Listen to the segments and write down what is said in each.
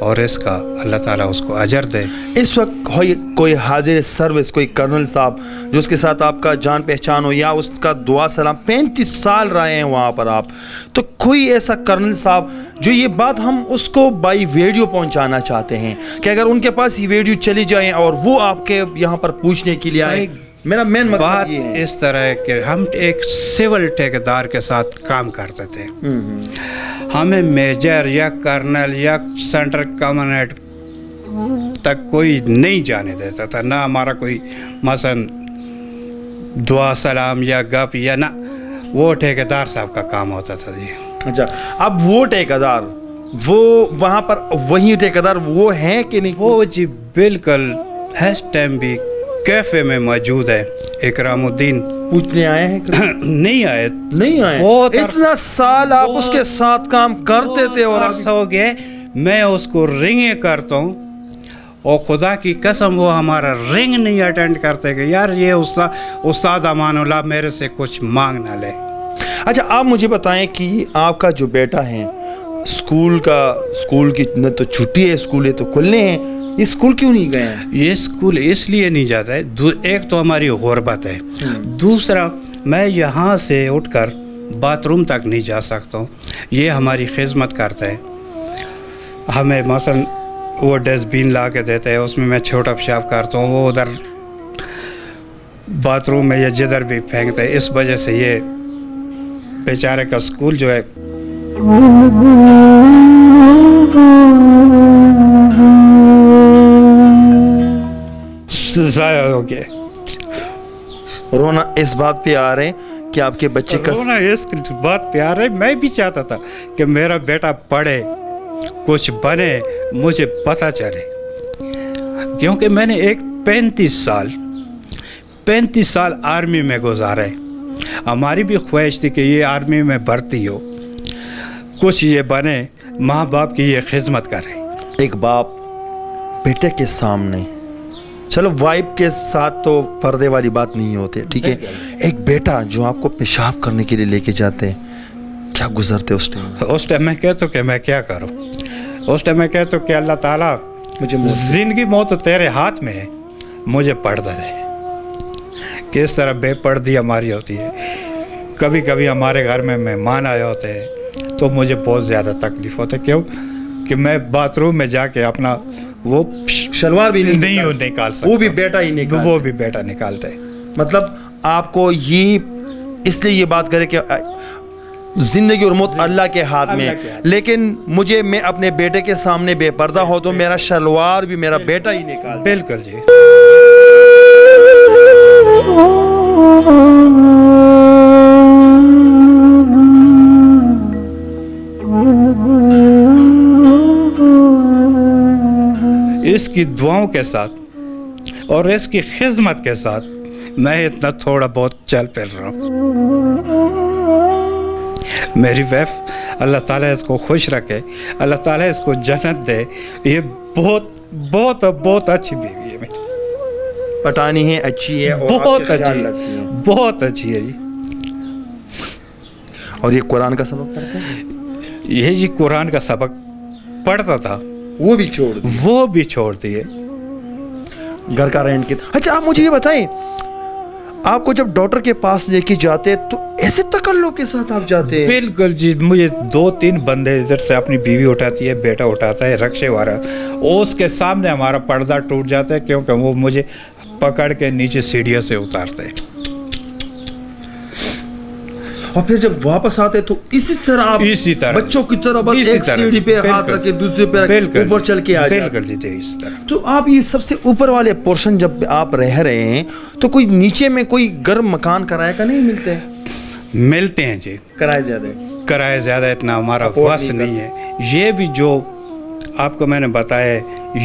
اور اس کا اللہ تعالیٰ اس کو اجر دے. اس وقت کوئی حاضر سروس، کوئی کرنل صاحب جو اس کے ساتھ آپ کا جان پہچان ہو یا اس کا دعا سلام، 35 سال رہے ہیں وہاں پر آپ، تو کوئی ایسا کرنل صاحب جو یہ بات ہم اس کو بائی ویڈیو پہنچانا چاہتے ہیں کہ اگر ان کے پاس یہ ویڈیو چلی جائیں اور وہ آپ کے یہاں پر پوچھنے کے لیے آئے. میرا مین مقصد بات یہ ہے اس طرح ہے کہ ہم ایک سول ٹھیکیدار کے ساتھ کام کرتے تھے. ہمیں میجر یا کرنل یا سینٹرل کمانڈ تک کوئی نہیں جانے دیتا تھا، نہ ہمارا کوئی مثلا دعا سلام یا گپ یا نہ، وہ ٹھیکیدار صاحب کا کام ہوتا تھا جی. اچھا، اب وہ ٹھیکیدار وہ وہاں پر وہی ٹھیکیدار وہ ہیں کہ نہیں؟ وہ جی بالکل اس ٹائم بھی کیفے میں موجود ہے. اکرام الدین پوچھنے آئے ہیں کہ نہیں آئے. بہت اتنا سال آپ اس کے ساتھ کام کرتے تھے اور ہو گئے. میں اس کو رنگیں کرتا ہوں اور خدا کی قسم وہ ہمارا رنگ نہیں اٹینڈ کرتے کہ یار یہ استاد امان اللہ میرے سے کچھ مانگ نہ لے. اچھا، آپ مجھے بتائیں کہ آپ کا جو بیٹا ہے اسکول کی نہ تو چھٹی ہے، اسکول ہے تو کھلنے ہیں، یہ اسکول کیوں نہیں گئے ہیں؟ یہ اسکول اس لیے نہیں جاتا ہے، ایک تو ہماری غربت ہے، دوسرا میں یہاں سے اٹھ کر باتھ روم تک نہیں جا سکتا ہوں. یہ ہماری خدمت کرتا ہے. ہمیں مثلا وہ ڈسٹ بین لا کے دیتے ہیں، اس میں میں چھوٹا پیشاب کرتا ہوں، وہ ادھر باتھ روم میں یا جدھر بھی پھینکتے ہیں. اس وجہ سے یہ بیچارے کا اسکول جو ہے ضائع ہو گیا. رونا اس بات پہ آ رہے ہیں کہ آپ کے بچے کا رونا اس بات پہ آ رہا ہے. میں بھی چاہتا تھا کہ میرا بیٹا پڑھے، کچھ بنے، مجھے پتہ چلے، کیونکہ میں نے ایک 35 سال آرمی میں گزارے. ہماری بھی خواہش تھی کہ یہ آرمی میں بھرتی ہو، کچھ یہ بنے، ماں باپ کی یہ خدمت کرے. ایک باپ بیٹے کے سامنے، چلو وائف کے ساتھ تو پردے والی بات نہیں ہوتی، ٹھیک ہے، ایک بیٹا جو آپ کو پیشاب کرنے کے لیے لے کے جاتے ہیں، کیا گزرتے اس ٹائم میں کہتا ہوں کہ میں کیا کروں. اس ٹائم میں کہتا ہوں کہ اللہ تعالیٰ مجھے زندگی موت تیرے ہاتھ میں ہے، مجھے پردہ دے. کس طرح بے پردی ہماری ہوتی ہے. کبھی کبھی ہمارے گھر میں مہمان آئے ہوتے ہیں تو مجھے بہت زیادہ تکلیف ہوتا ہے. کیوں کہ میں باتھ روم میں جا کے اپنا وہ شلوار بھی نہیں نکال سکتا، وہ بھی بیٹا نکالتا ہے. مطلب آپ کو یہ اس لیے یہ بات کرے کہ زندگی اور موت اللہ کے ہاتھ میں، لیکن میں اپنے بیٹے کے سامنے بے پردہ ہو تو میرا شلوار بھی میرا بیٹا ہی نکال. بالکل جی. اس کی دعاؤں کے ساتھ اور اس کی خدمت کے ساتھ میں اتنا تھوڑا بہت چل پھر رہا ہوں. میری ویف اللہ تعالیٰ اس کو خوش رکھے، اللہ تعالیٰ اس کو جنت دے. یہ بہت بہت بہت اچھی بیوی ہے میری، پٹانی ہے، اچھی ہے، بہت اچھی ہے، بہت اچھی ہے جی. اور یہ قرآن کا سبق پڑھتا ہے؟ یہ جی قرآن کا سبق پڑھتا تھا، وہ بھی چھوڑ دیے گھر کا رینٹ کے. اچھا، آپ مجھے یہ بتائیں، آپ کو جب ڈاکٹر کے پاس لے کے جاتے تو ایسے تکلف کے ساتھ آپ جاتے ہیں؟ بالکل جی. مجھے 2-3 بندے ادھر سے اپنی بیوی اٹھاتی ہے، بیٹا اٹھاتا ہے، رکشے والا، اور اس کے سامنے ہمارا پردہ ٹوٹ جاتا ہے کیونکہ وہ مجھے پکڑ کے نیچے سیڑھیوں سے اتارتے ہیں. اور پھر جب واپس آتے تو اسی طرح بچوں کی طرح بس ایک سیڑھی پہ ہاتھ رکھ کے دوسرے پہ اوپر چل کے آ جاتے. بالکل جی اس طرح. تو آپ یہ سب سے اوپر والے پورشن جب آپ رہ رہے ہیں تو کوئی نیچے میں کوئی گرم مکان کرایہ کا نہیں ملتے؟ ملتے ہیں جی. کرایہ زیادہ اتنا ہمارا وس نہیں ہے. یہ بھی جو آپ کو میں نے بتایا،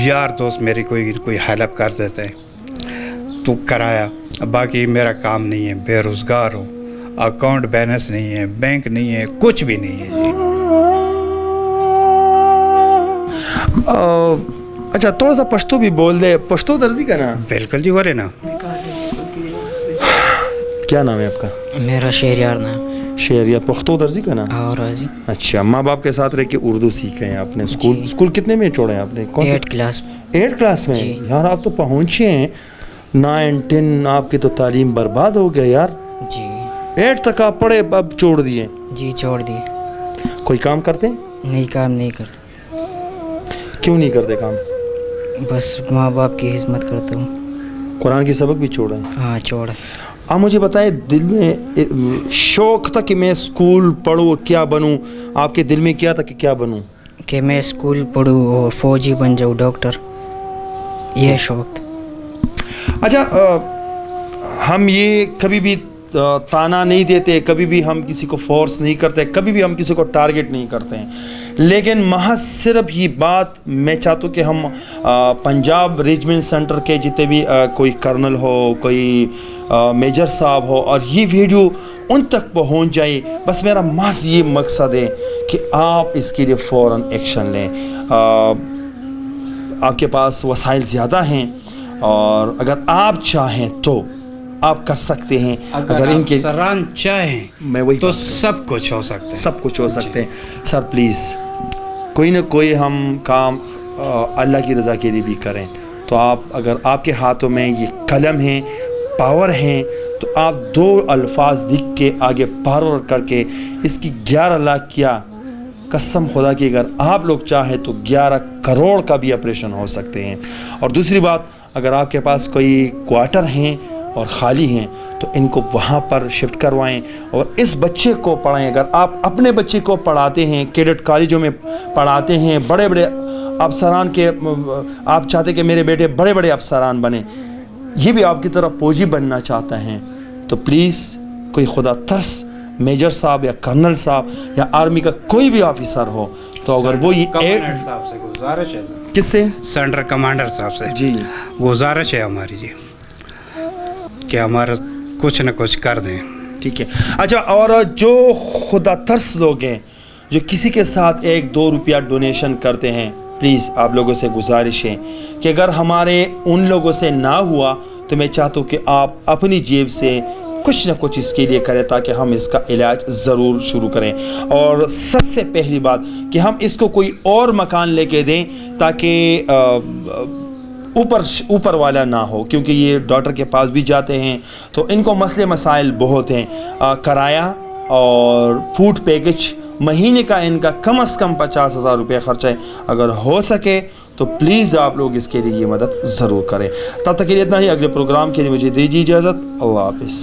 یار دوست میری کوئی ہیلپ کر دیتے ہیں تو کرایہ، باقی میرا کام نہیں ہے، بے روزگار ہوں، اکاؤنٹ بیلنس نہیں ہے، بینک نہیں ہے، کچھ بھی نہیں ہے جی. اچھا، تھوڑا سا پشتو بھی بول دے. پشتو درزی کا نام؟ بالکل جی. ورے نا کیا نام ہے آپ کا؟ میرا شہریار نام. شہر یا پختو درزی کا نا؟ اور راضی اچھا، ماں باپ کے ساتھ رہ کے اردو سیکھے ہیں آپ نے؟ اسکول کتنے میں چھوڑے ہیں آپ نے؟ 8 کلاس میں. 8 کلاس میں؟ یار آپ تو پہنچے ہیں 9 10، آپ کی تو تعلیم برباد ہو گیا یار. جی 8 تک آپ پڑھے، اب چھوڑ دیے؟ جی چھوڑ دیے. کوئی کام کرتے ہیں؟ نہیں کام نہیں کرتا. کیوں نہیں کرتے کام؟ بس ماں باپ کی خدمت کرتا ہوں. قرآن کی سبق بھی چھوڑے؟ ہاں چھوڑا. آپ مجھے بتائیں، دل میں شوق تھا کہ میں اسکول پڑھوں، کیا بنوں؟ آپ کے دل میں کیا تھا کہ کیا بنوں؟ کہ میں اسکول پڑھوں اور فوجی بن جاؤں، ڈاکٹر، یہ شوق تھا. اچھا، ہم یہ کبھی بھی تانا نہیں دیتے، کبھی بھی ہم کسی کو فورس نہیں کرتے، کبھی بھی ہم کسی کو ٹارگٹ نہیں کرتے ہیں، لیکن محض صرف یہ بات میں چاہتا ہوں کہ ہم پنجاب ریجمنٹ سینٹر کے جتنے بھی کوئی کرنل ہو، کوئی میجر صاحب ہو، اور یہ ویڈیو ان تک پہنچ جائے. بس میرا محض یہ مقصد ہے کہ آپ اس کے لیے فوراً ایکشن لیں. آپ کے پاس وسائل زیادہ ہیں، اور اگر آپ چاہیں تو آپ کر سکتے ہیں. اگر ان کے افسران چاہیں میں وہی تو سب کچھ ہو سکتا ہے. سب کچھ ہو سکتے ہیں. سر پلیز کوئی نہ کوئی ہم کام اللہ کی رضا کے لیے بھی کریں. تو آپ، اگر آپ کے ہاتھوں میں یہ قلم ہیں، پاور ہیں، تو آپ 2 الفاظ لکھ کے آگے فارورڈ کر کے اس کی 11 لاکھ کیا، قسم خدا کی اگر آپ لوگ چاہیں تو 11 کروڑ کا بھی آپریشن ہو سکتے ہیں. اور دوسری بات، اگر آپ کے پاس کوئی کوارٹر ہیں اور خالی ہیں تو ان کو وہاں پر شفٹ کروائیں اور اس بچے کو پڑھائیں. اگر آپ اپنے بچے کو پڑھاتے ہیں، کیڈٹ کالجوں میں پڑھاتے ہیں، بڑے بڑے افسران کے، آپ چاہتے کہ میرے بیٹے بڑے بڑے افسران بنیں، یہ بھی آپ کی طرح فوجی بننا چاہتا ہیں، تو پلیز کوئی خدا ترس میجر صاحب یا کرنل صاحب یا آرمی کا کوئی بھی آفیسر ہو، تو اگر وہ یہ کمانڈر صاحب سے گزارش ہے، کس سے؟ سینٹر کمانڈر صاحب سے جی گزارش ہے ہماری جی کہ ہمارا کچھ نہ کچھ کر دیں. ٹھیک ہے. اچھا، اور جو خدا ترس لوگ ہیں جو کسی کے ساتھ 1-2 روپیہ ڈونیشن کرتے ہیں، پلیز آپ لوگوں سے گزارش ہے کہ اگر ہمارے ان لوگوں سے نہ ہوا تو میں چاہتا ہوں کہ آپ اپنی جیب سے کچھ نہ کچھ اس کے لیے کریں تاکہ ہم اس کا علاج ضرور شروع کریں. اور سب سے پہلی بات کہ ہم اس کو کوئی اور مکان لے کے دیں تاکہ اوپر والا نہ ہو، کیونکہ یہ ڈاکٹر کے پاس بھی جاتے ہیں تو ان کو مسئلے مسائل بہت ہیں. کرایہ اور فوڈ پیکج مہینے کا ان کا کم از کم 50,000 روپے خرچہ ہے. اگر ہو سکے تو پلیز آپ لوگ اس کے لیے یہ مدد ضرور کریں. تب تک کے لیے اتنا ہی. اگلے پروگرام کے لیے مجھے دیجیے اجازت. اللہ حافظ.